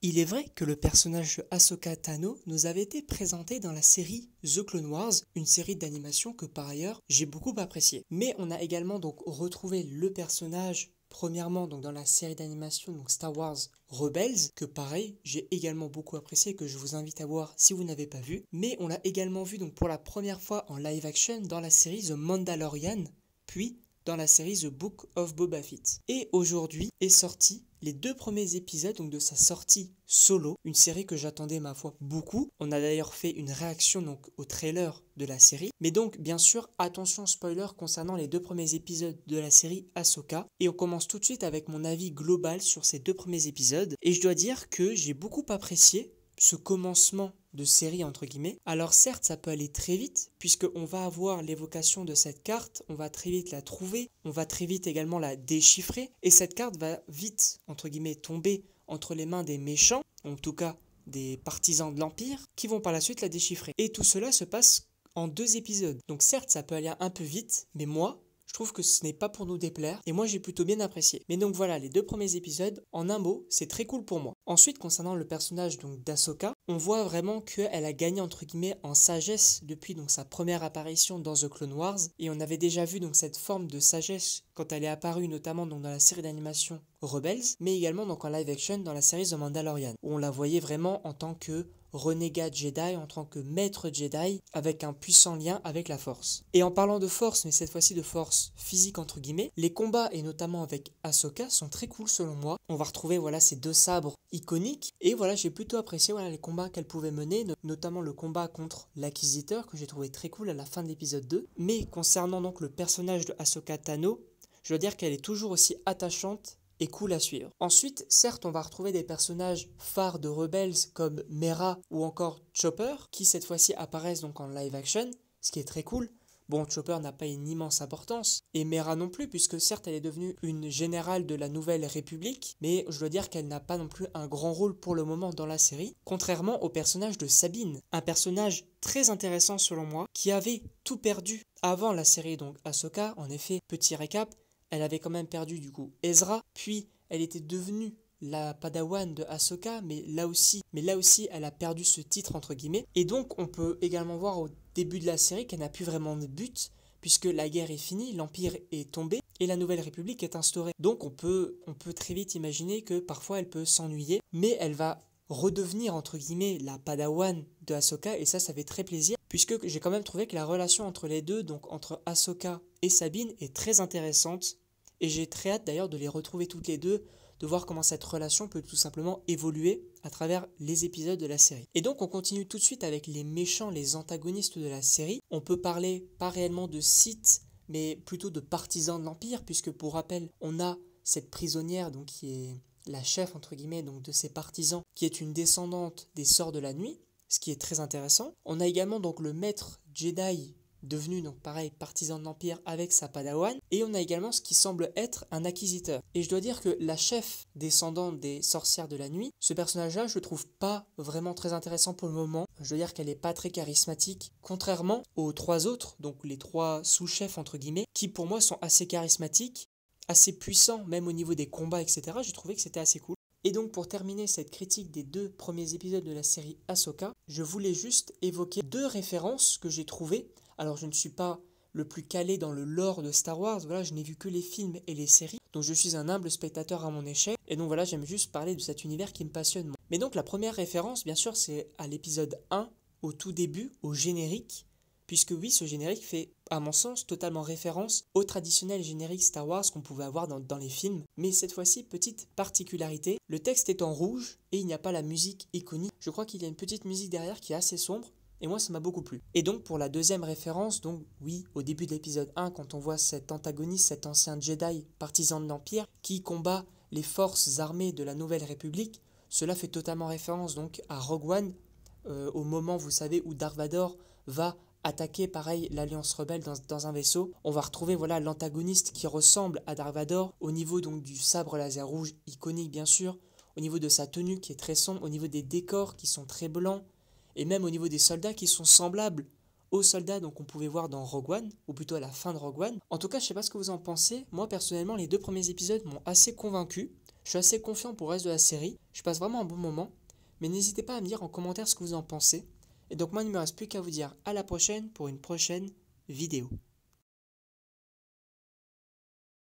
Il est vrai que le personnage de Ahsoka Tano nous avait été présenté dans la série The Clone Wars, une série d'animation que par ailleurs j'ai beaucoup appréciée. Mais on a également donc retrouvé le personnage premièrement donc dans la série d'animation donc Star Wars Rebels, que pareil j'ai également beaucoup apprécié, que je vous invite à voir si vous n'avez pas vu. Mais on l'a également vu donc pour la première fois en live action dans la série The Mandalorian, puis dans la série The Book of Boba Fett. Et aujourd'hui est sorti les 2 premiers épisodes donc de sa sortie solo, une série que j'attendais ma foi beaucoup. On a d'ailleurs fait une réaction donc au trailer de la série. Mais donc bien sûr, attention spoiler concernant les 2 premiers épisodes de la série Ahsoka. Et on commence tout de suite avec mon avis global sur ces 2 premiers épisodes. Et je dois dire que j'ai beaucoup apprécié ce commencement de série entre guillemets. Alors certes ça peut aller très vite puisque on va avoir l'évocation de cette carte, on va très vite la trouver, on va très vite également la déchiffrer et cette carte va vite entre guillemets tomber entre les mains des méchants, en tout cas des partisans de l'Empire, qui vont par la suite la déchiffrer. Et tout cela se passe en 2 épisodes. Donc certes ça peut aller un peu vite, mais moi je trouve que ce n'est pas pour nous déplaire et moi j'ai plutôt bien apprécié. Mais donc voilà, les 2 premiers épisodes, en un mot, c'est très cool pour moi. Ensuite, concernant le personnage donc d'Ahsoka, on voit vraiment qu'elle a gagné entre guillemets en sagesse depuis donc sa première apparition dans The Clone Wars, et on avait déjà vu donc cette forme de sagesse quand elle est apparue notamment donc dans la série d'animation Rebels, mais également donc en live action dans la série The Mandalorian, où on la voyait vraiment en tant que renégat Jedi, en tant que maître Jedi, avec un puissant lien avec la force. Et en parlant de force, mais cette fois-ci de force physique entre guillemets, les combats et notamment avec Ahsoka sont très cool selon moi. On va retrouver voilà ces 2 sabres iconiques et voilà j'ai plutôt apprécié voilà les combats qu'elle pouvait mener, notamment le combat contre l'Inquisiteur que j'ai trouvé très cool à la fin de l'épisode 2. Mais concernant donc le personnage de Ahsoka Tano, je dois dire qu'elle est toujours aussi attachante et cool à suivre. Ensuite, certes, on va retrouver des personnages phares de Rebels comme Mera ou encore Chopper, qui cette fois-ci apparaissent donc en live action, ce qui est très cool. Bon, Chopper n'a pas une immense importance, et Mera non plus, puisque certes elle est devenue une générale de la Nouvelle République, mais je dois dire qu'elle n'a pas non plus un grand rôle pour le moment dans la série, contrairement au personnage de Sabine, un personnage très intéressant selon moi, qui avait tout perdu avant la série donc Ahsoka. En effet, petit récap, elle avait quand même perdu du coup Ezra, puis elle était devenue la padawan de Ahsoka, mais là aussi elle a perdu ce titre entre guillemets. Et donc on peut également voir au début de la série qu'elle n'a plus vraiment de but, puisque la guerre est finie, l'Empire est tombé et la Nouvelle République est instaurée. Donc on peut très vite imaginer que parfois elle peut s'ennuyer, mais elle va redevenir entre guillemets la padawan de Ahsoka, et ça fait très plaisir, puisque j'ai quand même trouvé que la relation entre les deux, donc entre Ahsoka et Sabine, est très intéressante, et j'ai très hâte d'ailleurs de les retrouver toutes les deux, de voir comment cette relation peut tout simplement évoluer à travers les épisodes de la série. Et donc on continue tout de suite avec les méchants, les antagonistes de la série. On peut parler pas réellement de Sith, mais plutôt de partisans de l'Empire, puisque pour rappel, on a cette prisonnière donc qui est la chef entre guillemets donc de ces partisans, qui est une descendante des Sœurs de la Nuit, ce qui est très intéressant. On a également donc le maître Jedi, devenu donc pareil partisan de l'Empire avec sa padawan, et on a également ce qui semble être un inquisiteur. Et je dois dire que la chef descendante des sorcières de la nuit, ce personnage-là je le trouve pas vraiment très intéressant pour le moment. Je dois dire qu'elle est pas très charismatique, contrairement aux 3 autres, donc les 3 sous-chefs entre guillemets, qui pour moi sont assez charismatiques, assez puissants même au niveau des combats etc. J'ai trouvé que c'était assez cool. Et donc pour terminer cette critique des 2 premiers épisodes de la série Ahsoka, je voulais juste évoquer 2 références que j'ai trouvées. Alors je ne suis pas le plus calé dans le lore de Star Wars, voilà, je n'ai vu que les films et les séries, donc je suis un humble spectateur à mon échelle, et donc voilà, j'aime juste parler de cet univers qui me passionne moi. Mais donc la première référence, bien sûr, c'est à l'épisode 1, au tout début, au générique, puisque oui, ce générique fait, à mon sens, totalement référence au traditionnel générique Star Wars qu'on pouvait avoir dans les films. Mais cette fois-ci, petite particularité, le texte est en rouge et il n'y a pas la musique iconique. Je crois qu'il y a une petite musique derrière qui est assez sombre, et moi ça m'a beaucoup plu. Et donc pour la deuxième référence, donc oui, au début de l'épisode 1, quand on voit cet antagoniste, cet ancien Jedi, partisan de l'Empire, qui combat les forces armées de la Nouvelle République, cela fait totalement référence donc à Rogue One, au moment, vous savez, où Darth Vader va attaquer pareil l'Alliance Rebelle dans un vaisseau. On va retrouver voilà l'antagoniste qui ressemble à Darth Vader au niveau donc du sabre laser rouge iconique bien sûr, au niveau de sa tenue qui est très sombre, au niveau des décors qui sont très blancs, et même au niveau des soldats qui sont semblables aux soldats donc on pouvait voir dans Rogue One, ou plutôt à la fin de Rogue One. En tout cas, je sais pas ce que vous en pensez. Moi personnellement, les 2 premiers épisodes m'ont assez convaincu. Je suis assez confiant pour le reste de la série, je passe vraiment un bon moment, mais n'hésitez pas à me dire en commentaire ce que vous en pensez. Et donc moi il ne me reste plus qu'à vous dire à la prochaine pour une prochaine vidéo.